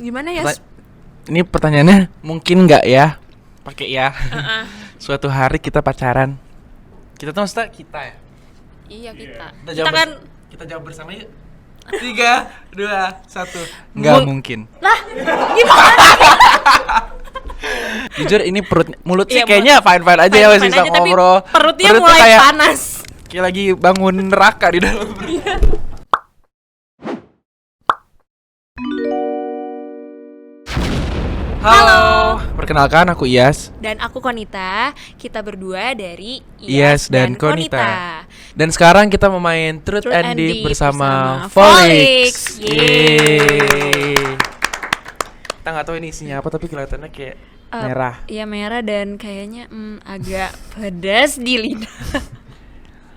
Gimana ya? Ini pertanyaannya mungkin nggak ya? Pakai ya. Suatu hari kita pacaran. Kita tuh maksudnya kita ya. Iya kita. Kita kan kita jawab bersama yuk. 3, 2, 1. Nggak mungkin. Lah, gimana? Jujur ini mulut sih Iya, kayaknya fine-fine aja ya, masih bisa ngobrol. Perutnya mulai kayak, panas. Kayak lagi bangun neraka di dalam. Halo, perkenalkan aku Iyas. Dan aku Konita. Kita berdua dari Iyas dan Konita. Dan sekarang kita mau main Truth and Deep bersama Volix. Yeay. Kita nggak tahu ini isinya apa tapi kelihatannya kayak merah. Iya merah dan kayaknya agak pedas di lidah.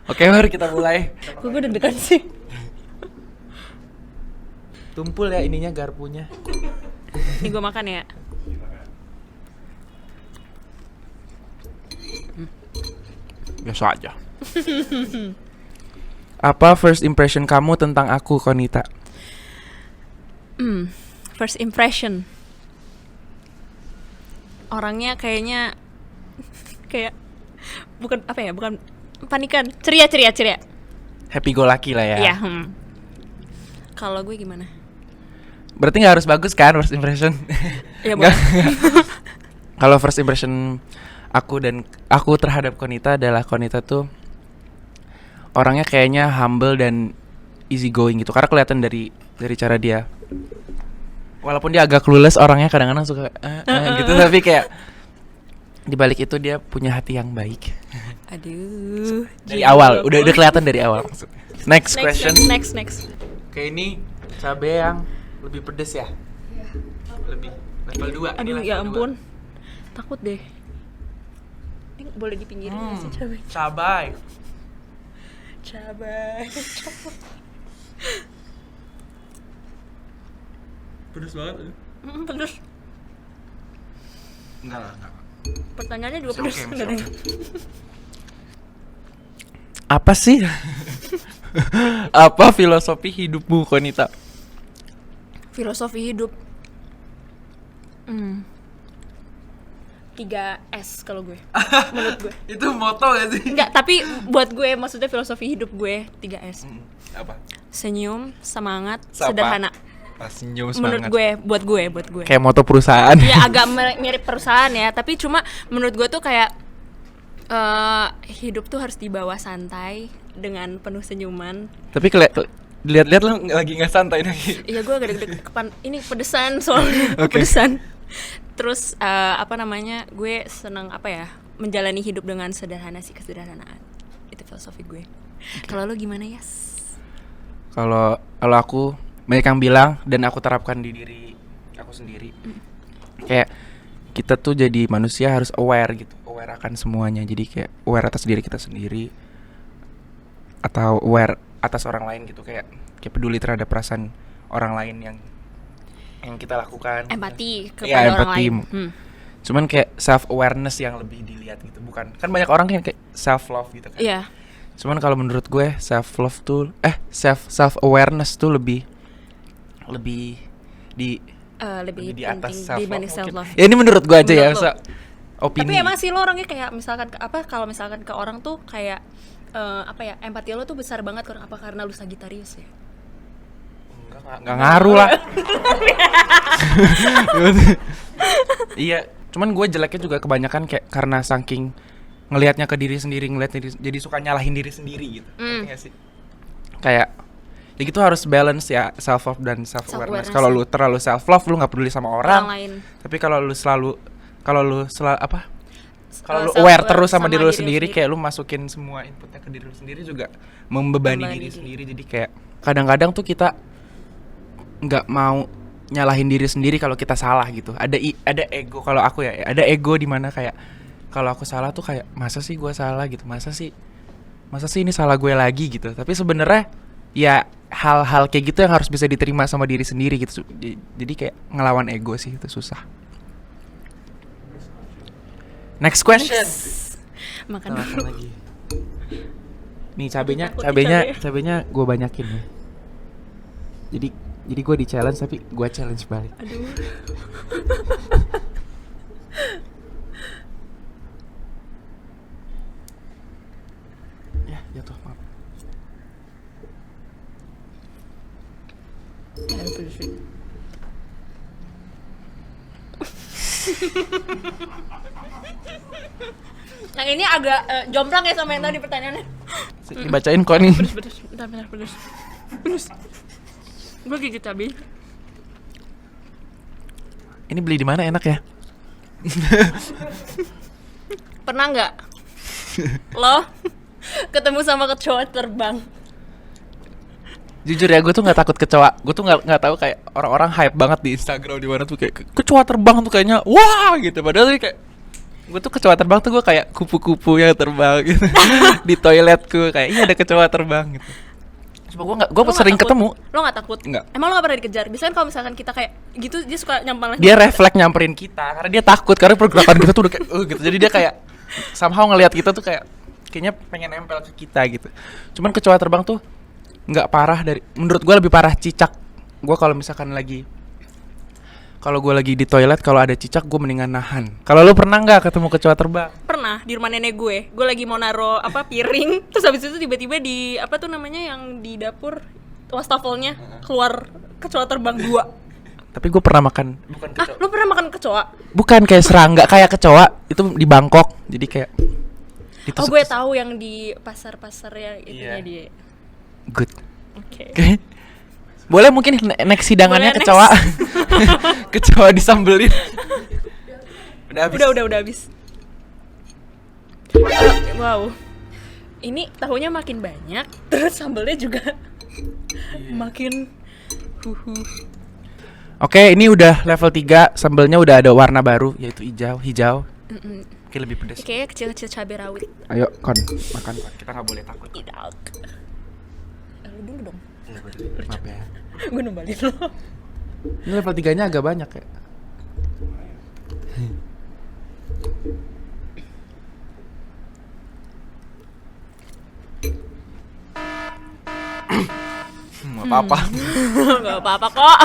Oke, mari kita mulai. Gue deg-degan sih. Tumpul ya ininya garpunya. Ini gue makan ya. Biasa aja. Apa first impression kamu tentang aku, Konita? First impression. Orangnya kayaknya kayak bukan panikan, ceria. Happy go lucky lah ya. Iya. Kalau gue gimana? Berarti nggak harus bagus kan first impression? Ya boleh. Kalau first impression aku terhadap Konita adalah Konita tuh orangnya kayaknya humble dan easy going gitu. Karena kelihatan dari cara dia. Walaupun dia agak clueless orangnya kadang-kadang suka gitu, tapi kayak di balik itu dia punya hati yang baik. Aduh. Dari awal, udah kelihatan dari awal maksudnya. Next question. Next. Kayak ini cabai yang lebih pedes ya? Iya. Lebih level 2. Aduh ya ampun. Takut deh. Ini boleh dipinggirin nggak sih cabai? Cabai. Pedes banget. Pedes. Enggak. Pertanyaannya juga pedes. Apa sih? Apa filosofi hidupmu, Konita? Filosofi hidup. 3S kalau gue. Menurut gue. Itu moto gak sih? Enggak, tapi buat gue maksudnya filosofi hidup gue 3S. Apa? Senyum, semangat, Sapa. sederhana. Senyum Menurut semangat. gue, buat gue. Kayak moto perusahaan. Ya agak mirip perusahaan ya, tapi cuma menurut gue tuh kayak hidup tuh harus dibawa santai dengan penuh senyuman. Tapi lihat-lihat lo lagi nggak santai nih. Iya, gue agak deg-degan. Ini pedesan soalnya. Okay. Pedesan. Terus gue senang menjalani hidup dengan kesederhanaan. Itu filosofi gue. Okay. Kalau lo gimana, Yas? Kalau aku banyak yang bilang dan aku terapkan di diri aku sendiri. Kayak kita tuh jadi manusia harus aware gitu, aware akan semuanya. Jadi kayak aware atas diri kita sendiri atau aware atas orang lain gitu, kayak peduli terhadap perasaan orang lain yang kita lakukan. Empati kepada orang lain. Cuman kayak self awareness yang lebih dilihat gitu, bukan? Kan banyak orang kayak self love gitu kan. Iya. Cuman kalau menurut gue self self awareness tuh lebih di atas self dibanding self love. Ya ini menurut gue aja ya, opini. Tapi emang sih lo orangnya kayak misalkan kalau misalkan ke orang tuh kayak empati lo tuh besar banget karena lu Sagittarius ya? Enggak ngaruh lah. Iya, cuman gue jeleknya juga kebanyakan kayak karena saking ngelihatnya ke diri sendiri, jadi suka nyalahin diri sendiri gitu. Ngerti gak sih? Kayak ya gitu harus balance ya, self love dan self awareness. Kalau lu terlalu self love lu nggak peduli sama orang lain. Tapi kalau lu aware terus sama diri lu sendiri, kayak lu masukin semua inputnya ke diri lu sendiri juga membebani diri sendiri. Jadi kayak kadang-kadang tuh kita nggak mau nyalahin diri sendiri kalau kita salah gitu. Ada ego, kalau aku ya ada ego di mana kayak kalau aku salah tuh kayak masa sih gue salah gitu, masa sih ini salah gue lagi gitu. Tapi sebenarnya ya hal-hal kayak gitu yang harus bisa diterima sama diri sendiri gitu. Jadi kayak ngelawan ego sih itu susah. Next question. Makan dulu lagi. Nih cabenya gue banyakin ya. Jadi Jadi gue di challenge tapi gue challenge balik. Aduh. Ya jatuh, maaf. Yang ini agak jomplang ya sama yang tadi pertanyaannya. Dibacain kok nih. Pedes. Bentar, pedes. Gue gigit cabai. Ini beli di mana enak ya? Pernah nggak lo ketemu sama kecoa terbang? Jujur ya, gue tuh nggak takut kecoa. Gue tuh nggak tahu kayak orang-orang hype banget di Instagram di mana tuh kayak kecoa terbang tuh kayaknya wah gitu. Padahal tuh kayak gue tuh kecoa terbang tuh gue kayak kupu-kupu yang terbang gitu. Di toiletku kayak iya ada kecoa terbang gitu. Cuma gue sering ketemu. Lo nggak takut? Nggak. Emang lo nggak pernah dikejar? Biasanya kalau misalkan kita kayak gitu dia suka nyampal. Dia refleks nyamperin kita karena dia takut karena pergerakan kita tuh udah kayak gitu. Jadi dia kayak somehow ngelihat kita tuh kayaknya pengen nempel ke kita gitu. Cuman kecoa terbang tuh nggak parah menurut gue lebih parah cicak. Gue kalau misalkan kalau gue lagi di toilet kalau ada cicak gue mendingan nahan. Kalau lu pernah nggak ketemu kecoa terbang? Pernah di rumah nenek gue lagi mau naro piring, terus habis itu tiba-tiba di apa tuh namanya yang di dapur wastafelnya keluar kecoa terbang 2. Tapi gue pernah makan bukan kecoa. Lu pernah makan kecoa? Bukan kayak serangga kayak kecoa itu di Bangkok. Jadi kayak oh gue tahu yang di pasar-pasar ya itunya dia. Good. Oke. Boleh mungkin next hidangannya boleh, kecoa. Kecoa disambelin. Udah habis. Wow. Ini tahunya makin banyak, terus sambelnya juga makin Oke, ini udah level 3, sambelnya udah ada warna baru yaitu hijau. Oke, lebih pedas. Kayaknya kecil-kecil cabai rawit. Ayo, makan. Kita nggak boleh takut. Tidak. Lu dulu dong. Maaf ya. Gue numbalin lo. Ini level 3-nya agak banyak ya. Apa-apa. Gak apa-apa kok.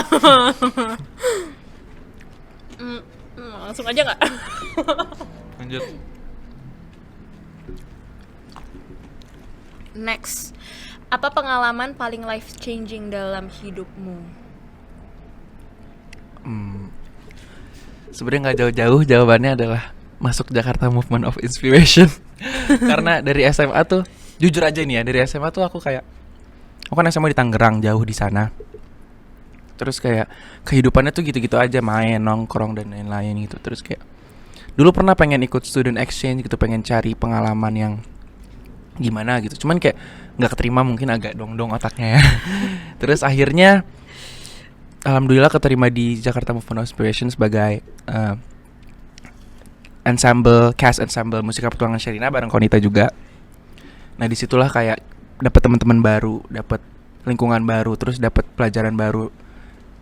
Langsung aja gak? Lanjut. Next. Apa pengalaman paling life changing dalam hidupmu? Sebenarnya nggak jauh-jauh, jawabannya adalah masuk Jakarta Movement of Inspiration. Karena dari SMA tuh, jujur aja nih ya, dari SMA tuh aku kan SMA di Tangerang, jauh di sana. Terus kayak kehidupannya tuh gitu-gitu aja, main, nongkrong dan lain-lain gitu. Terus kayak dulu pernah pengen ikut student exchange gitu, pengen cari pengalaman yang gimana gitu. Cuman kayak nggak keterima, mungkin agak dong-dong otaknya ya. Terus akhirnya alhamdulillah keterima di Jakarta Movement of Inspiration sebagai cast ensemble musika petualangan Sherina bareng Konita juga. Nah disitulah kayak dapat teman-teman baru, dapat lingkungan baru, terus dapat pelajaran baru.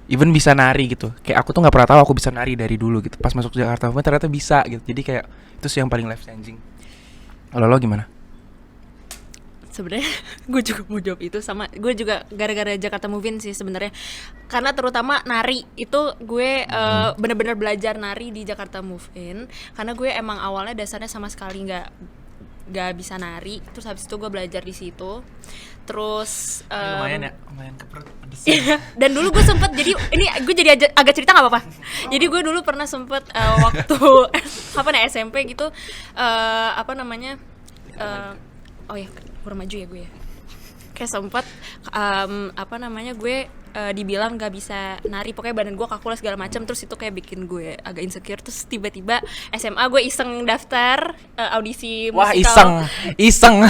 Even bisa nari gitu. Kayak aku tuh nggak pernah tahu aku bisa nari dari dulu gitu. Pas masuk Jakarta Movement ternyata bisa gitu. Jadi kayak itu sih yang paling life changing. Kalau lo gimana? Sebenarnya gue juga mau jawab itu, sama gue juga gara-gara Jakarta Move-In sih sebenarnya. Karena terutama nari itu gue bener-bener belajar nari di Jakarta Move-In. Karena gue emang awalnya dasarnya sama sekali nggak bisa nari. Terus habis itu gue belajar di situ. Terus lumayan keperut pedes. Dan dulu gue sempet jadi ini gue jadi agak cerita nggak apa-apa. Jadi gue dulu pernah sempet waktu SMP gitu oh ya kurang maju ya gue ya. Kayak sempet gue dibilang gak bisa nari, pokoknya badan gue kaku lah segala macam. Terus itu kayak bikin gue agak insecure. Terus tiba-tiba SMA gue iseng daftar audisi musikal. Wah iseng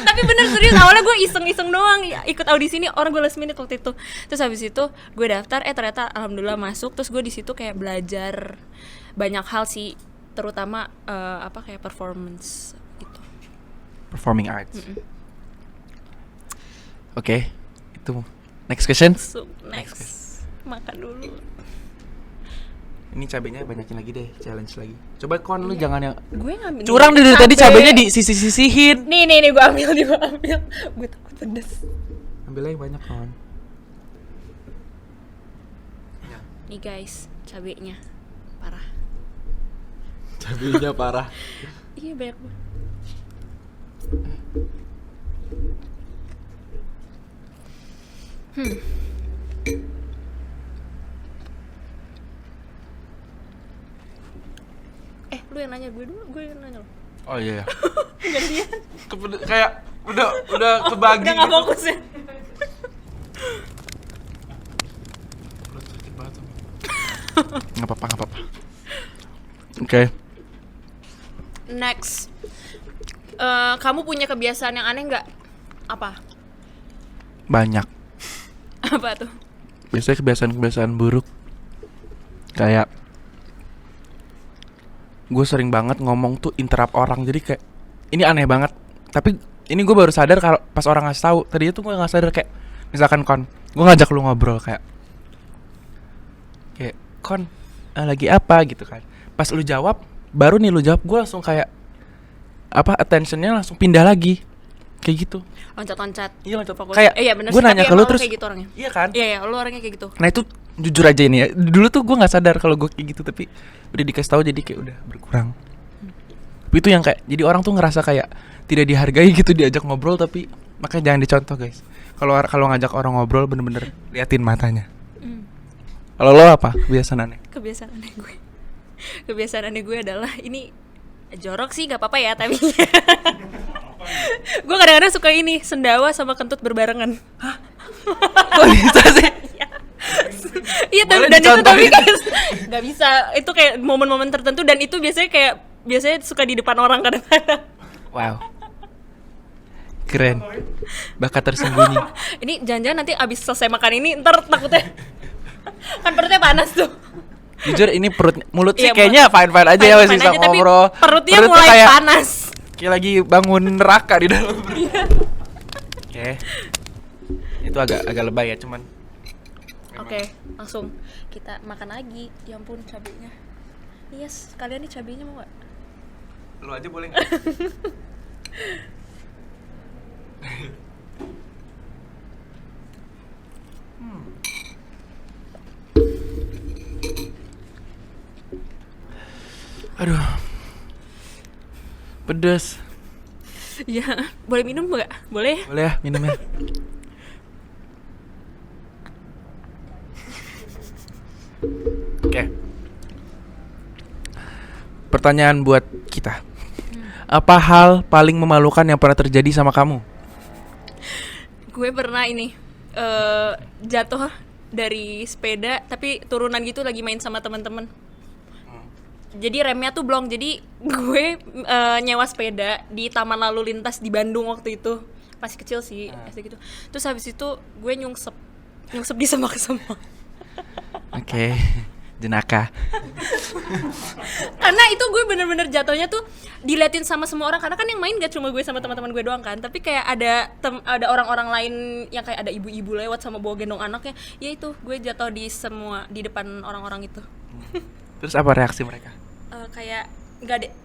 Tapi bener serius, awalnya gue iseng doang ikut audisi ini, orang gue last minute waktu itu. Terus habis itu gue daftar, ternyata alhamdulillah masuk. Terus gue di situ kayak belajar banyak hal sih, terutama kayak performance gitu. Performing arts. Oke, itu next question. Next. Makan dulu. Ini cabenya banyakin lagi deh, challenge lagi. Coba lu jangan yang gue ngambil curang dari tadi, cabenya disisihin. Nih gue ambil. Gue takut pedes. Ambil yang banyak kawan. Nih guys, cabenya parah. Cabenya parah. Iya banyak banget. Lu yang nanya, gue dulu, gue yang nanya lo. Oh iya. Gantian. Kayak udah kebagi. Udah gak fokus ya. Nggak apa-apa. Oke. Next. Kamu punya kebiasaan yang aneh nggak? Apa? Banyak. Apa tuh? Biasanya kebiasaan buruk. Kayak gue sering banget ngomong tuh interrupt orang. Jadi kayak ini aneh banget. Tapi ini gue baru sadar kalau pas orang ngasih tahu. Tadinya tuh gue nggak sadar, kayak misalkan gue ngajak lu ngobrol kayak Kon lagi apa gitu kan. Pas lu jawab, baru nih lu jawab, gue langsung kayak attentionnya langsung pindah lagi. Kayak gitu. Loncat-loncat. Iya, loncat. Fokus. Kayak Iya bener gue sih, nanya tapi ke lu emang terus kayak gitu orangnya. iya kan? Iya, lu orangnya kayak gitu. Nah itu jujur aja ini ya. Dulu tuh gue nggak sadar kalau gue kayak gitu, tapi udah dikasih tahu jadi kayak udah berkurang. Tapi itu yang kayak jadi orang tuh ngerasa kayak tidak dihargai gitu diajak ngobrol, tapi makanya jangan dicontoh guys. Kalau ngajak orang ngobrol bener-bener liatin matanya. Kalau lo apa kebiasaan aneh? Kebiasaan aneh gue adalah ini jorok sih, nggak apa-apa ya tapi gue kadang-kadang suka ini sendawa sama kentut berbarengan. Kok bisa sih? Iya Boleh dan itu tapi dicontohin? kayak nggak bisa, itu kayak momen-momen tertentu dan itu biasanya suka di depan orang kadang-kadang. Wow, keren, bakat tersembunyi. Ini jangan-jangan nanti abis selesai makan ini ntar takutnya kan perutnya panas tuh. Jujur ini mulut sih Iya, kayaknya fine-fine aja ya, masih bisa Fine-fine aja, tapi ngobrol. perutnya Perut tuh mulai kayak panas. Kayak lagi bangun neraka di dalam. Oke. Itu agak lebay ya, cuman Oke, langsung kita makan lagi. Ya ampun cabenya. Yes, kalian nih cabenya mau gak? lu aja boleh nggak? Aduh, pedes. Ya, boleh minum gak? Boleh? Boleh ya minumnya. Oke. Pertanyaan buat kita. Apa hal paling memalukan yang pernah terjadi sama kamu? Gue pernah ini jatuh dari sepeda tapi turunan gitu lagi main sama teman-teman. Jadi remnya tuh blong. Jadi gue nyewa sepeda di taman lalu lintas di Bandung waktu itu. Masih kecil sih, SD gitu. Terus habis itu gue nyungsep di semak-semak. Oke. Jenaka. Karena itu gue bener-bener jatuhnya tuh diliatin sama semua orang, karena kan yang main gak cuma gue sama teman-teman gue doang kan, tapi kayak ada orang-orang lain yang kayak ada ibu-ibu lewat sama bawa gendong anaknya. Ya itu gue jatuh di depan orang-orang itu. Terus apa reaksi mereka? Kayak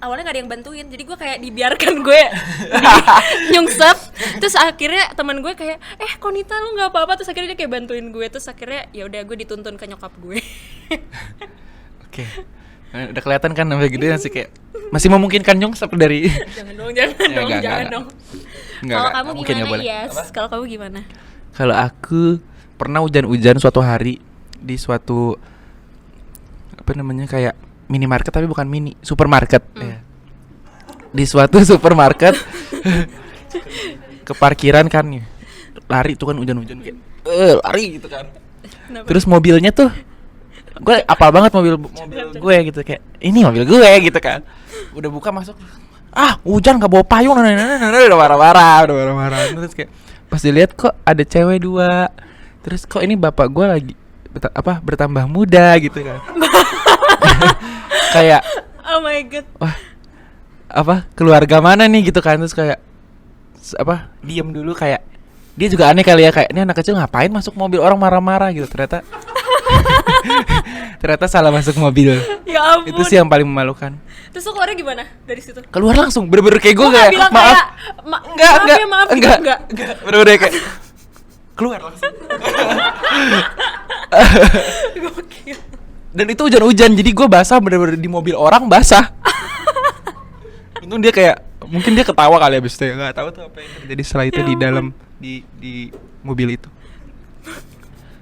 awalnya gak ada yang bantuin, jadi gue kayak dibiarkan gue nyungsep. Terus akhirnya teman gue kayak Konita lu nggak apa-apa, terus akhirnya dia kayak bantuin gue. Terus akhirnya ya udah gue dituntun ke nyokap gue. Oke. Udah kelihatan kan sampai gede masih kayak masih memungkinkan nyungsep dari. Jangan dong. Kalau kamu gimana? Yes. Kalau kamu gimana? Kalau aku pernah hujan-hujan suatu hari di suatu kayak minimarket, tapi bukan mini, supermarket ya. Di suatu supermarket ke parkiran kan ya. Lari tuh kan hujan-hujan kayak lari gitu kan. Kenapa? Terus mobilnya tuh gue apal banget mobil gue gitu, kayak ini mobil gue gitu kan. Udah buka masuk, hujan gak bawa payung, udah marah-marah. Terus kayak pas dilihat kok ada cewek 2. Terus kok ini bapak gue lagi bertambah muda gitu kan. Kayak oh my god. Wah, keluarga mana nih gitu kan. Terus kayak diem dulu, kayak dia juga aneh kali ya, kayak ini anak kecil ngapain masuk mobil orang marah-marah gitu. Ternyata salah masuk mobil. Ya ampun. Itu sih yang paling memalukan. Terus lo keluarnya gimana dari situ? Keluar langsung bener-bener kayak gue Lo kayak bilang maaf. kayak maaf Enggak. Bener-bener kayak keluar langsung. Gokil. Dan itu hujan-hujan, jadi gue basah bener-bener di mobil orang basah. Untung dia kayak mungkin dia ketawa kali abis itu ya, nggak tahu tuh apa yang terjadi setelah itu Ya di ampun. dalam di mobil itu.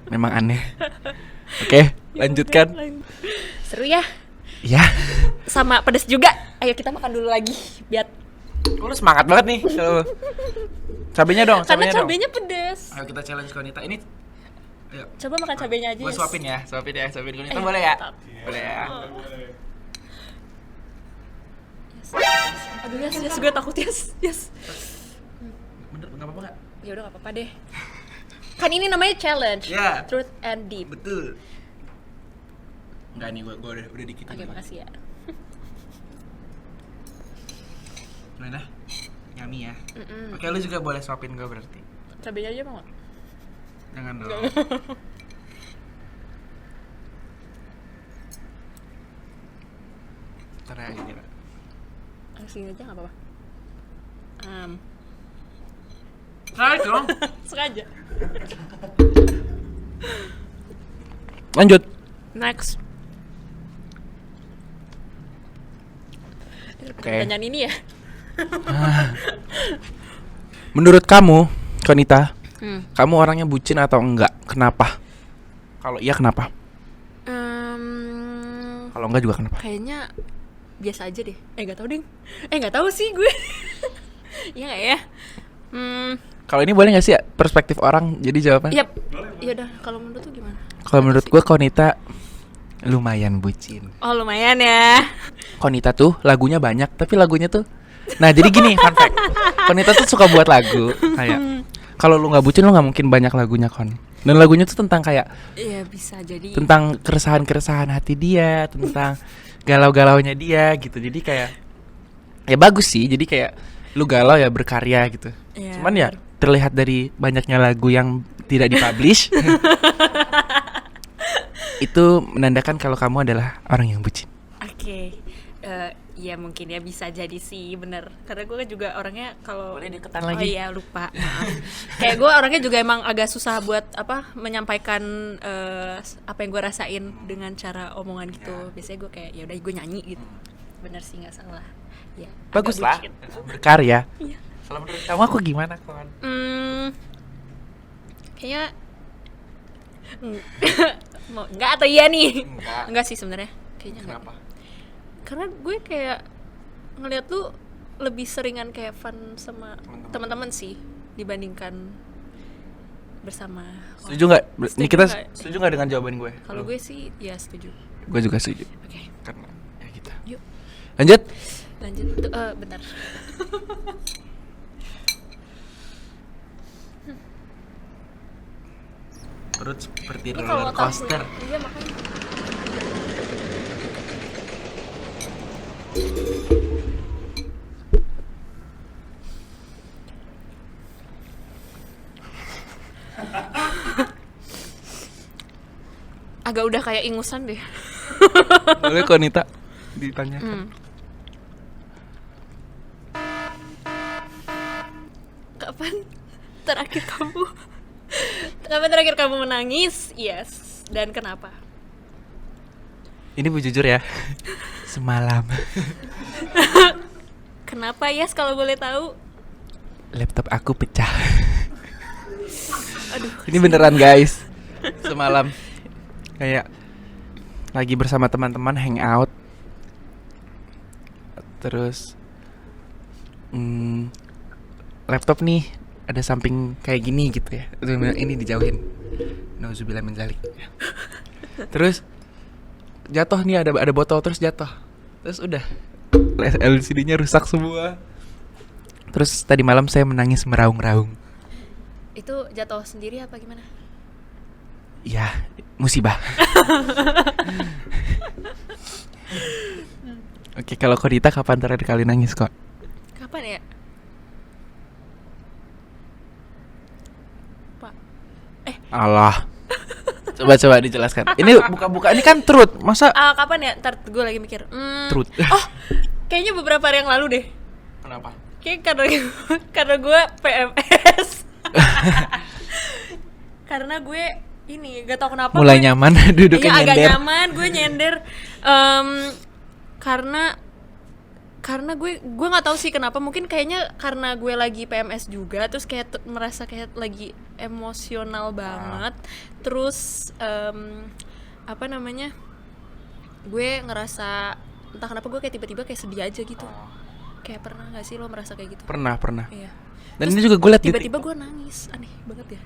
Memang aneh. Oke, lanjutkan. Seru ya. Ya, Sama pedes juga. Ayo kita makan dulu lagi biar lu semangat banget nih. Cabenya dong, karena cabenya dong. cabenya pedes. Ayo kita challenge Konita. Ini ayo. Coba makan cabenya aja. Gue Yes. suapin ya, suapin Konita Ayo, boleh ya? mantap. Boleh ya. Aduh yes, gue takut yes. Bener, nggak apa-apa nggak? Ya udah nggak apa-apa deh. Kan ini namanya challenge. Ya. Truth and deep. Betul. Enggak nih, gue udah dikit. Oke, makasih ya. Gimana? Yummy ya. Mm-mm. Oke, lu juga boleh suapin gue berarti. Cabenya aja mau nggak? Jangan dong. Ntar aja nih, Pak. Sini aja nggak apa-apa. Try dong. Sengaja. Lanjut. Next. Oke. Pertanyaan ini ya. Menurut kamu, Konita, Hmm. kamu orangnya bucin atau enggak? Kenapa? Kalau iya kenapa? Kalau enggak juga kenapa? Kayaknya biasa aja deh. Nggak tahu deh. Nggak tahu sih gue. Iya nggak ya? Kalau ini boleh nggak sih perspektif orang jadi jawaban? Yap. Ya udah. Kalau menurut tuh gimana? Kalau menurut gue Konita lumayan bucin. Oh lumayan ya. Konita tuh lagunya banyak, tapi lagunya tuh, nah jadi gini fun fact, Konita tuh suka buat lagu kayak kalau lu nggak bucin lu nggak mungkin banyak lagunya Kon. Dan lagunya tuh tentang kayak Iya bisa jadi. tentang keresahan hati dia, tentang galau-galaunya dia gitu. Jadi kayak ya bagus sih. Jadi kayak lu galau ya berkarya gitu. Iya, Cuman ya terlihat dari banyaknya lagu yang tidak dipublish. Itu menandakan kalau kamu adalah orang yang bucin. Oke. Ya mungkin ya bisa jadi sih bener. Karena gue juga orangnya kalau Boleh deketan Oh lagi. iya lupa. Maaf. Kayak gue orangnya juga emang agak susah buat menyampaikan apa yang gue rasain dengan cara omongan gitu. Biasanya gue kayak ya udah gue nyanyi gitu. Bener sih nggak salah. Ya. Bagus agak lah, bucin. berkarya. Iya. Kalau menurut kamu aku gimana Kon? Kayaknya mau enggak atau iya nih? Enggak. Sih sebenarnya. Kayaknya enggak. Kenapa? Karena gue kayak ngeliat lu lebih seringan kayak fun sama teman-teman sih dibandingkan bersama. Setuju nggak? Setuju Ini kita nggak? setuju nggak dengan jawaban gue? Kalau gue sih ya setuju. Gue juga setuju. Oke, Karena ya gitu. yuk Lanjut. lanjut. Bentar. Perut seperti Ini kalau roller otak coaster. gue- Iya makanya. Agak udah kayak ingusan deh. Boleh Konita ditanyakan. Kapan terakhir kamu Kapan terakhir kamu menangis? Yes. Dan kenapa? Ini bu jujur ya. Semalam Kenapa yes kalau boleh tahu? laptop aku pecah. Aduh. Ini beneran guys. Semalam kayak lagi bersama teman-teman hangout. Terus laptop nih ada samping kayak gini gitu ya. Ini dijauhin. Nauzubillah min dzalik. Terus jatuh nih, ada botol terus jatuh. Terus udah LCD-nya rusak semua. Terus tadi malam saya menangis meraung-raung. Itu jatuh sendiri apa gimana? Ya, musibah. Oke, kalau Konita kapan terakhir kali nangis kok? Kapan ya? Pak. Allah. Coba dijelaskan. Ini buka-buka, ini kan truth. Masa Kapan ya? Ntar gue lagi mikir. truth? Oh, kayaknya beberapa hari yang lalu deh. Kenapa? Kayak karena gue PMS. Karena gue ini gak tau kenapa Mulai gue- nyaman duduknya Iya agak nyender. nyaman gue nyender. Karena gue nggak tahu sih kenapa, mungkin kayaknya karena gue lagi PMS juga, terus kayak merasa kayak lagi emosional banget, terus apa namanya, gue ngerasa entah kenapa gue kayak tiba-tiba kayak sedih aja gitu. Kayak pernah nggak sih lo merasa kayak gitu? Pernah. Iya. Dan Terus ini juga gue liat di tiba-tiba gue nangis, aneh banget ya.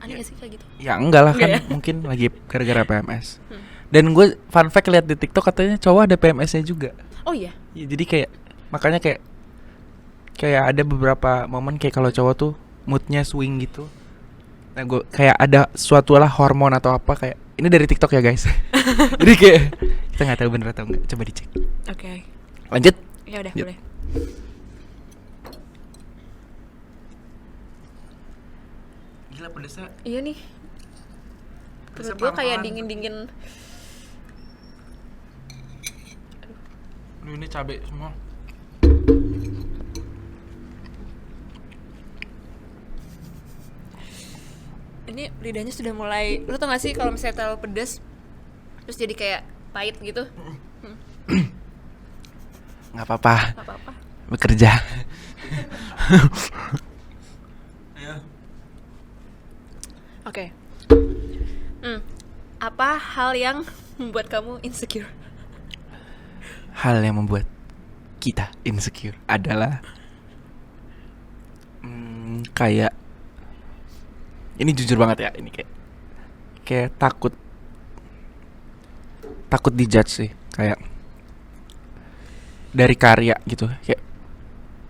Aneh gak sih kayak gitu? Ya enggak lah kan, Enggak ya? mungkin lagi gara-gara PMS. Dan gue fun fact lihat di TikTok katanya cowok ada PMS-nya juga. Oh iya. Ya, jadi kayak makanya kayak ada beberapa momen kayak kalau cowok tuh moodnya swing gitu. Nah gue kayak ada suatu lah hormon atau apa, kayak ini dari TikTok ya guys. Jadi kayak kita nggak tahu bener atau enggak, coba dicek. Oke. Lanjut. Ya udah Yuk. boleh. Gila pedesnya. Iya nih. Pedesnya Perut gue kayak pelan-pelan. dingin-dingin. Aduh, ini cabai semua. Ini lidahnya sudah mulai, lu tau gak sih kalau misalnya terlalu pedas terus jadi kayak pahit gitu? Nggak apa-apa, Gak apa-apa. bekerja. Oke. Apa hal yang membuat kamu insecure? Hal yang membuat kita insecure adalah kayak ini jujur banget ya, ini kayak takut dijudge sih, kayak dari karya gitu, kayak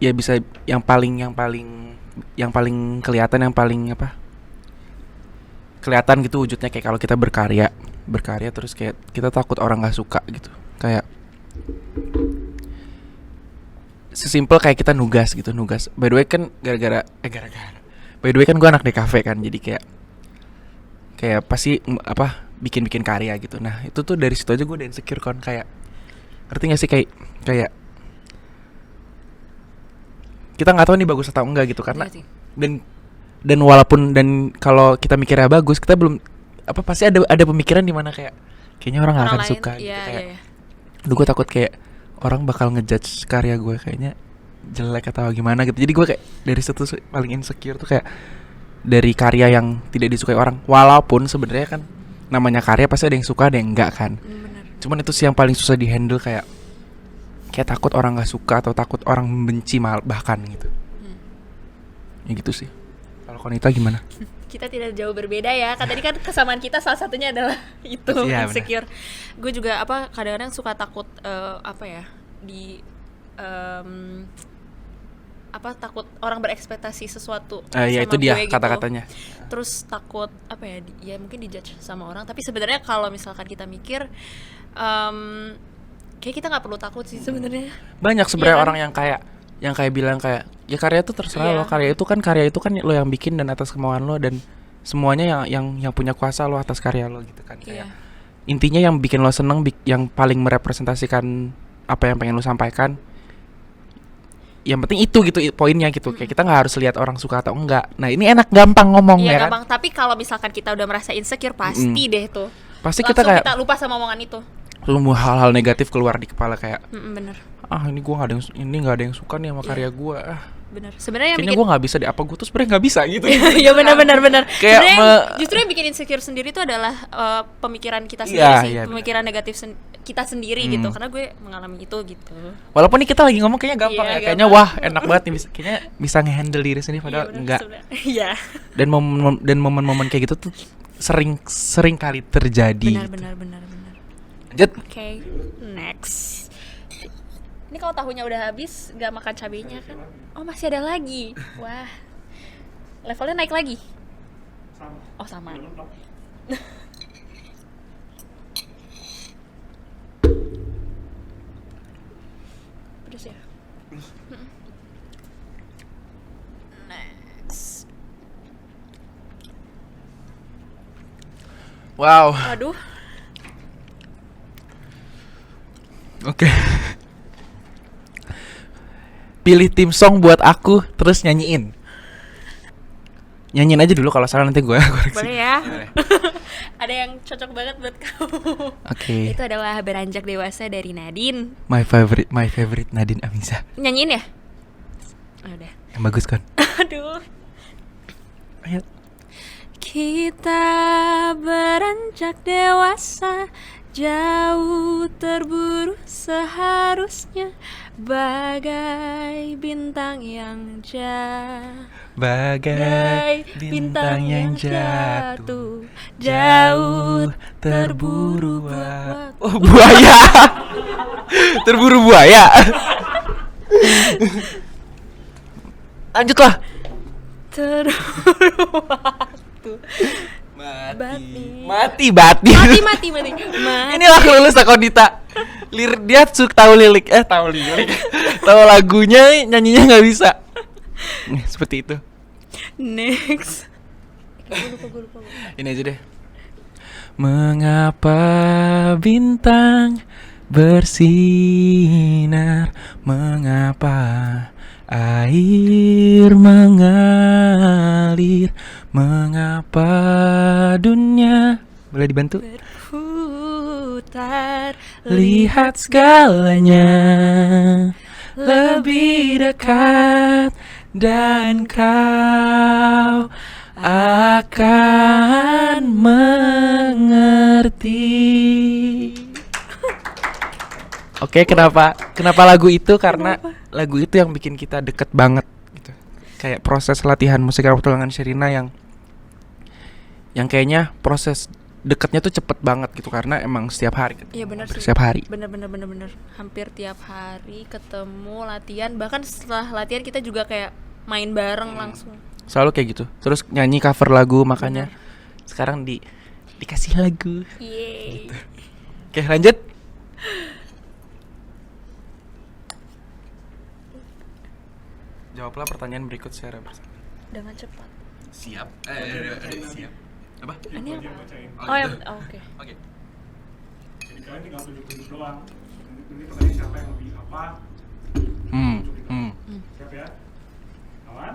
ya bisa yang paling kelihatan, yang paling apa, kelihatan gitu wujudnya, kayak kalau kita berkarya terus kayak kita takut orang nggak suka gitu, kayak sesimpel kayak kita nugas. By the way kan by the way kan gue anak DKV kan, jadi kayak pasti bikin karya gitu. Nah itu tuh dari situ aja gue udah insecure kan, kayak ngerti gak sih, kayak kita nggak tahu nih bagus atau enggak gitu, karena Iya sih. dan walaupun kalau kita mikirnya bagus, kita belum pasti ada pemikiran di mana kayaknya orang nggak Orang akan lain, suka gitu, iya, kayak iya. aduh gue takut kayak orang bakal ngejudge karya gue kayaknya jelek atau gimana gitu. Jadi gue kayak dari situ paling insecure tuh kayak dari karya yang tidak disukai orang, walaupun sebenarnya kan namanya karya pasti ada yang suka ada yang enggak kan. Bener. Cuman itu sih yang paling susah dihandle, kayak takut orang nggak suka atau takut orang membenci bahkan gitu. Ya gitu sih. Kalau Konita gimana? Kita tidak jauh berbeda ya. Kan tadi kan kesamaan kita salah satunya adalah itu, Iya, insecure. Gue juga kadang-kadang suka takut takut orang berekspektasi sesuatu Ya sama itu dia gue gitu. kata-katanya. Terus takut ya mungkin dijudge sama orang. Tapi sebenarnya kalau misalkan kita mikir, kayak kita nggak perlu takut sih sebenarnya. Banyak sebenarnya Iya kan? orang yang kayak bilang kayak ya karya itu terserah Iya. lo, karya itu kan lo yang bikin dan atas kemauan lo, dan semuanya yang punya kuasa lo atas karya lo gitu kan. Kayak Iya. intinya yang bikin lo seneng, yang paling merepresentasikan apa yang pengen lo sampaikan, yang penting itu gitu poinnya gitu. Kayak kita nggak harus lihat orang suka atau enggak. Nah ini enak gampang ngomong Iya ya kan. gampang. Tapi kalau misalkan kita udah merasa insecure, pasti deh tuh. Pasti Langsung kita kayak kita lupa sama omongan itu. lu mau hal-hal negatif keluar di kepala, kayak Bener. ini gua nggak ada yang suka nih sama Iya. karya gua. Bener. Sebenarnya yang Kayaknya bikin gua nggak bisa deh, apa gua tuh sebenarnya nggak bisa gitu. Iya benar. Kayak Justru yang bikin insecure sendiri itu adalah pemikiran kita Iya, sendiri sih, iya, pemikiran negatif kita sendiri gitu. Karena gue mengalami itu gitu. Walaupun nih kita lagi ngomong kayaknya gampang Iya, ya, kayaknya gampang. wah enak banget nih, kayaknya bisa ngehandle diri sendiri, padahal bener, enggak. sebenarnya. Iya. Dan momen-momen kayak gitu tuh sering kali terjadi. Benar. Lanjut. Oke, next. Ini kalau tahunya udah habis, gak makan cabenya kan? Oh masih ada lagi. Wah, levelnya naik lagi. Oh sama. Pedes ya. Next. Wow. Waduh. Oke. Pilih tim song buat aku terus nyanyiin. Nyanyiin aja dulu, kalau salah nanti gue koreksi. Boleh ya? Boleh. Ada yang cocok banget buat kamu. Oke. Itu adalah Beranjak Dewasa dari Nadine. My favorite Nadine Amizah. Nyanyiin ya? Udah. Yang bagus kan? Aduh. Ayo. Kita beranjak dewasa, jauh terburu seharusnya, bagai bintang yang Bagai bintang yang jatuh, jauh terburu Oh, buaya. Terburu buaya. Lanjutlah. terburu waktu. Mati. Mati. Inilah lulus Akodita. Dia tahu lirik, tahu lagunya, nyanyinya nggak bisa. Seperti itu. Next. Gue lupa. Ini aja deh. Mengapa bintang bersinar, mengapa air mengalir, mengapa dunia, boleh dibantu? Berputar, Lihat segalanya lebih dekat, dan kau akan mengerti. Oke, kenapa lagu itu? Karena lagu itu yang bikin kita deket banget gitu. Kayak proses latihan musik petualangan Sherina yang kayaknya proses deketnya tuh cepet banget gitu, karena emang setiap hari ketemu. Iya benar sih. Setiap hari. Bener. Hampir tiap hari ketemu, latihan, bahkan setelah latihan kita juga kayak main bareng langsung. Selalu kayak gitu. Terus nyanyi cover lagu, makanya sekarang dikasih lagu. Yeay. Oke, lanjut. Jawablah pertanyaan berikut secara bersama. Dengan cepat. Siap. Siap. Apa? Ini apa? Oke. Oke. Jadi kalian tinggal tunjuk-tunjuk doang. Ini pertanyaan siapa yang lebih apa? Siap ya? Aman?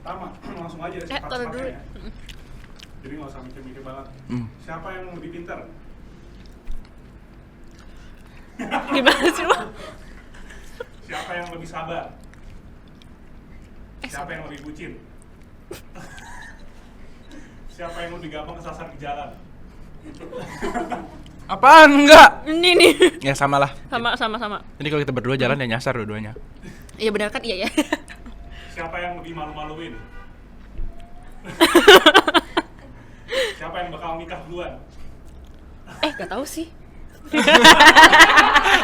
Pertama, langsung aja Taruh dulu. ya. Jadi nggak usah mikir-mikir banget. Siapa yang lebih pintar? Gimana sih lo? Siapa yang lebih sabar? Siapa yang lebih bucin? Siapa yang lebih gampang kesasar di jalan? Apaan? Enggak. Ini nih. Ya sama lah. Sama. Jadi kalau kita berdua jalan ya nyasar dua-duanya. Iya benar kan? Iya ya. Siapa yang lebih malu-maluin? Siapa yang bakal nikah duluan? Gak tahu sih.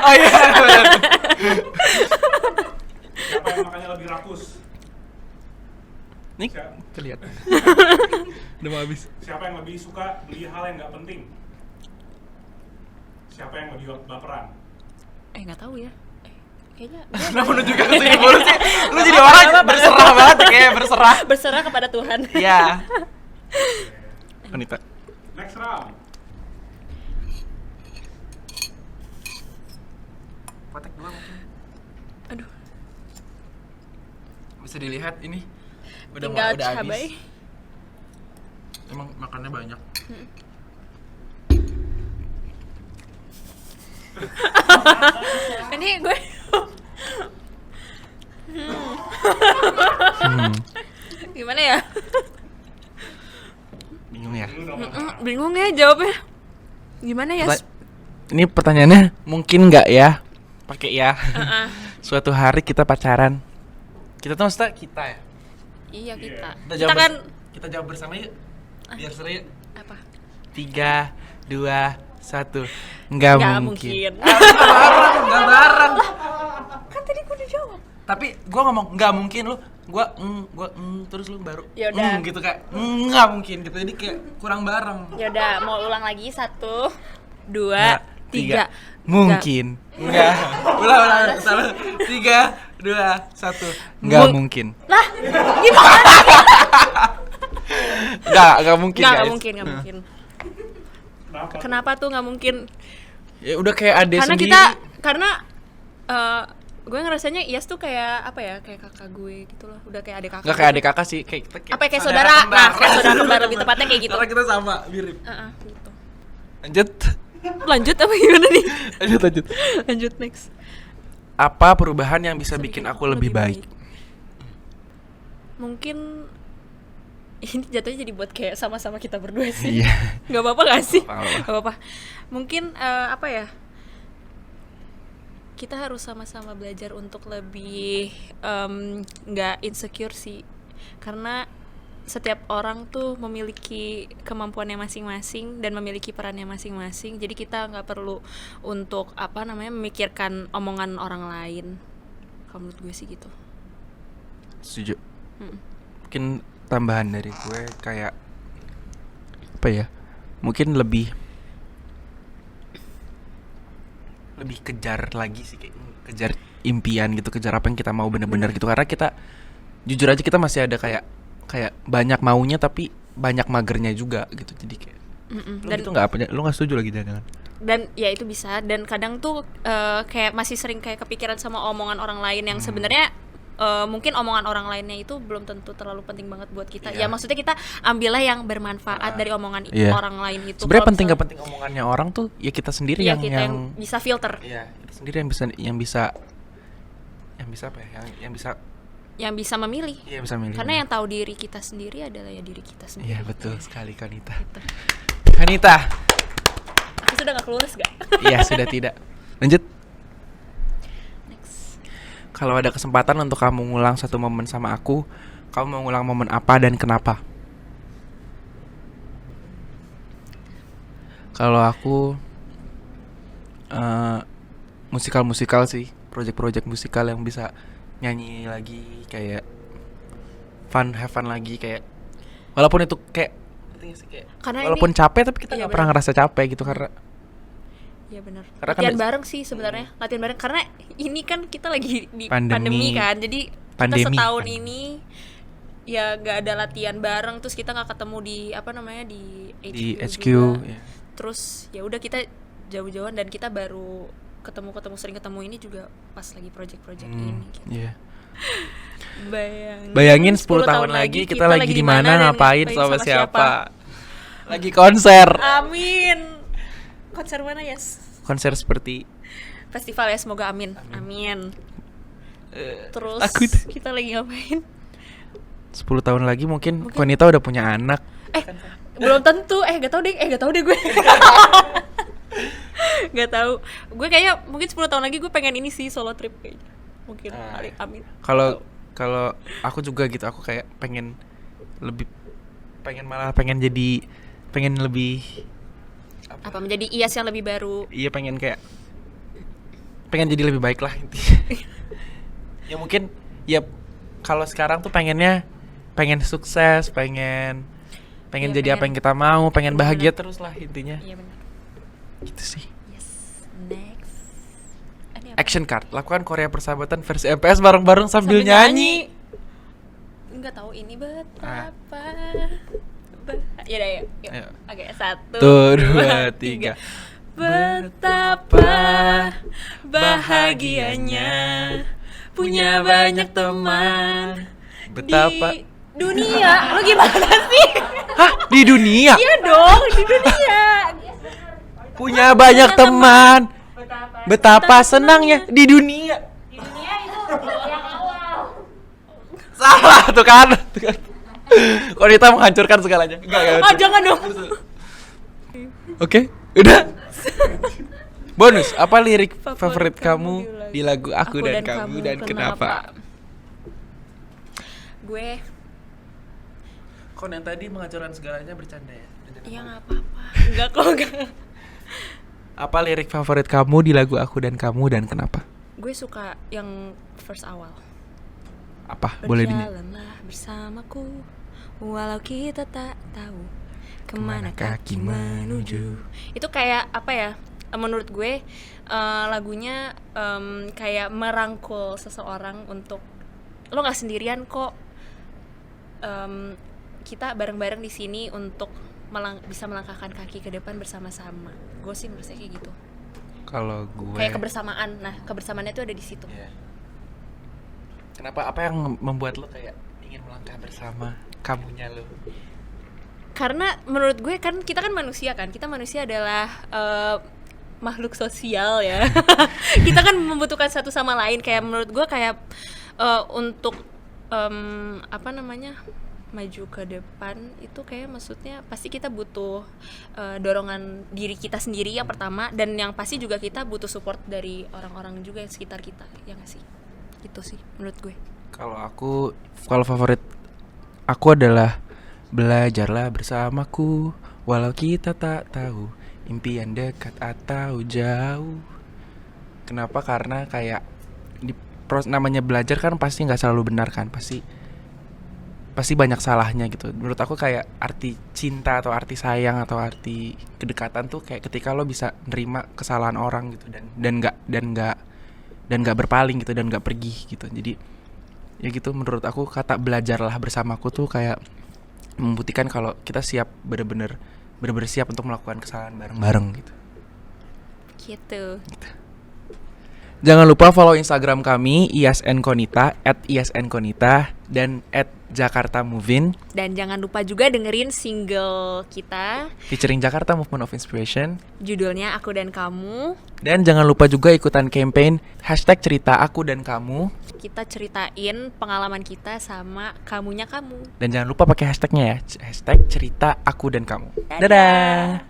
Oh iya. Siapa yang makannya lebih rakus? Nih, kelihatan. Udah mau habis. Siapa yang lebih suka beli hal yang nggak penting? Siapa yang lebih baperan? Gak tahu ya. Kayaknya Kenapa menunjukkan ke sini mulu sih? Lu jadi orang berserah banget ya, kayak berserah. berserah kepada Tuhan. Iya. Anita. Next round. Kotak dua mungkin. Aduh. Bisa dilihat ini. Udah Tinggal udah cabai. habis. Emang makannya banyak. Ini gue. Gimana ya? Bingung ya. Bingung ya jawabnya. Gimana ya? Ini pertanyaannya mungkin nggak ya? Pakai ya. Suatu hari kita pacaran. Kita tuh maksudnya kita ya. Iya kita. Kita Kita kan kita jawab bersama yuk. Biar seru yuk. apa? 3, 2, 1. Nggak mungkin. Nggak bareng. Kan tadi gue udah jawab. Tapi gua ngomong nggak mungkin, lu gua terus lu baru Yaudah. gitu kayak nggak mungkin gitu, jadi kayak kurang bareng. Ya udah, mau ulang lagi 1, 2, Nggak, 3. Mungkin nggak. Ulang salah. 3, 2, 1. Nggak mungkin. Lah, gimana? Nggak mungkin Nggak guys. mungkin. Kenapa? Kenapa tuh nggak mungkin? Ya udah kayak ade Karena sendiri. karena gue ngerasanya Iyas tuh kayak apa ya, kayak kakak gue gitu loh, udah kayak adik kakak. Nggak kayak adik kakak sih, kayak kita Apa kayak saudara? Nah, kayak saudara kembar lebih tepatnya kayak gitu. Karena kita sama, mirip. Gitu. Lanjut. Lanjut apa gimana nih? lanjut. Lanjut next. Apa perubahan yang bisa bikin aku lebih baik? Mungkin ini jatuhnya jadi buat kayak sama-sama kita berdua sih. Iya. Gak apa-apa gak sih? Nggak apa-apa. Gak apa-apa. Mungkin apa ya? Kita harus sama-sama belajar untuk lebih nggak insecure sih, karena setiap orang tuh memiliki kemampuannya masing-masing dan memiliki perannya masing-masing. Jadi kita nggak perlu untuk memikirkan omongan orang lain. Kalau menurut gue sih gitu. Setuju. Mungkin tambahan dari gue kayak apa ya? Mungkin lebih kejar lagi sih, kayak kejar impian gitu, kejar apa yang kita mau bener-bener gitu. Karena kita jujur aja kita masih ada kayak banyak maunya tapi banyak magernya juga gitu. Jadi kayak lu Dan gitu lu nggak setuju lagi jangan. dan ya itu bisa, dan kadang tuh kayak masih sering kayak kepikiran sama omongan orang lain yang sebenarnya mungkin omongan orang lainnya itu belum tentu terlalu penting banget buat kita. Iya. Ya maksudnya kita ambillah yang bermanfaat dari omongan Iya. orang lain itu. Sebenarnya Kalau penting misalnya- gak penting omongannya orang tuh ya kita sendiri Iya, yang kita yang bisa filter, Iya, kita sendiri yang bisa apa ya? Yang bisa memilih. iya bisa milih. Karena yang tahu diri kita sendiri adalah ya diri kita sendiri. Iya betul sekali Kanita. Gitu. Kanita. Aku sudah nggak kelulus gak? Iya sudah tidak. Lanjut. Next. Kalau ada kesempatan untuk kamu ngulang satu momen sama aku, kamu mau ngulang momen apa dan kenapa? Kalau aku musikal sih, project musikal yang bisa nyanyi lagi, kayak have fun lagi, kayak walaupun itu kayak Karena walaupun capek tapi kita Iya, nggak pernah ngerasa capek gitu karena Iya benar. Karena kan Latihan ada- bareng sih sebenarnya. Latihan bareng karena ini kan kita lagi di Pandemi. kan. Jadi Pandemi. kita setahun ini ya gak ada latihan bareng, terus kita nggak ketemu di di HQ juga. ya. Terus ya udah kita jauh-jauhan, dan kita baru sering ketemu ini juga pas lagi project-project ini gitu. Iya. Bayangin 10 tahun lagi kita lagi di mana, ngapain, sama siapa? Lagi konser. Amin. Konser mana, Yes? Konser seperti Festival ya, semoga amin. Amin. Terus takut. kita lagi ngapain? 10 tahun lagi mungkin Konita udah punya anak. Belum tentu. Gak tau deh gue. Gak tahu. Gue kayaknya mungkin 10 tahun lagi gue pengen ini sih, solo trip kayaknya. Mungkin kali, amin. Kalau aku juga gitu, aku kayak pengen lebih Apa menjadi Iyas yang lebih baru? iya pengen jadi lebih baik lah intinya. Ya mungkin ya kalau sekarang tuh pengen sukses, pengen Iya, jadi apa yang kita mau, pengen bahagia terus lah intinya. Iya benar. Gitu sih. Yes. Next. Ini apa? Action card, lakukan Korea Persahabatan versi MPS bareng-bareng sambil nyanyi. Enggak tahu ini Ah. betapa. Ya udah yuk. Ayo. Oke, 1 Tuh, 2, 3. Betapa bahagianya punya banyak teman Betapa di dunia. Lu gimana sih? Hah, di dunia Iya dong, di dunia. punya banyak teman. Betapa senangnya di dunia. Salah tuh kan. Konita menghancurkan segalanya. Enggak. Jangan dong. Oke, udah. Bonus, apa lirik Favorit favorit kamu kamu di lagu Aku dan Kamu dan kenapa? Gue Kon yang tadi menghancurkan segalanya bercanda ya? ya nggak apa-apa. Enggak kok, enggak. Apa lirik favorit kamu di lagu Aku dan Kamu dan kenapa? Gue suka yang first awal. Apa? Boleh dinyanyi? Berjalanlah bersamaku, walau kita tak tahu kemana kaki menuju. Itu kayak apa ya? Menurut gue lagunya kayak merangkul seseorang untuk lo nggak sendirian kok. Kita bareng-bareng di sini untuk bisa melangkahkan kaki ke depan bersama-sama. Gue sih merasa kayak gitu. Kalau gue Kayak kebersamaan. Nah, kebersamaannya itu ada di situ. Iya. Kenapa? Apa yang membuat lo kayak ingin melangkah bersama kamunya lo? Karena menurut gue kan kita kan manusia kan, kita manusia adalah makhluk sosial ya. Kita kan membutuhkan satu sama lain. Kayak menurut gue kayak untuk apa namanya, maju ke depan itu kayak maksudnya pasti kita butuh dorongan diri kita sendiri yang pertama, dan yang pasti juga kita butuh support dari orang-orang juga yang sekitar kita, ya nggak sih? Itu sih menurut gue. Kalau favorit aku adalah belajarlah bersamaku walau kita tak tahu impian dekat atau jauh. Kenapa? Karena kayak namanya belajar kan pasti nggak selalu benar kan, pasti banyak salahnya gitu. Menurut aku kayak arti cinta atau arti sayang atau arti kedekatan tuh kayak ketika lo bisa nerima kesalahan orang gitu dan nggak berpaling gitu dan nggak pergi gitu. Jadi ya gitu, menurut aku kata belajarlah bersamaku tuh kayak membuktikan kalau kita siap bener-bener siap untuk melakukan kesalahan bareng-bareng gitu. Gitu. Jangan lupa follow Instagram kami @isnkonita dan @jakartamovin, Dan jangan lupa juga dengerin single kita, featuring Jakarta Movement of Inspiration. judulnya Aku dan Kamu. Dan jangan lupa juga ikutan campaign #cerita_aku_dan_kamu. Kita ceritain pengalaman kita sama kamunya kamu. Dan jangan lupa pakai hashtagnya ya, #cerita_aku_dan_kamu. Dadah.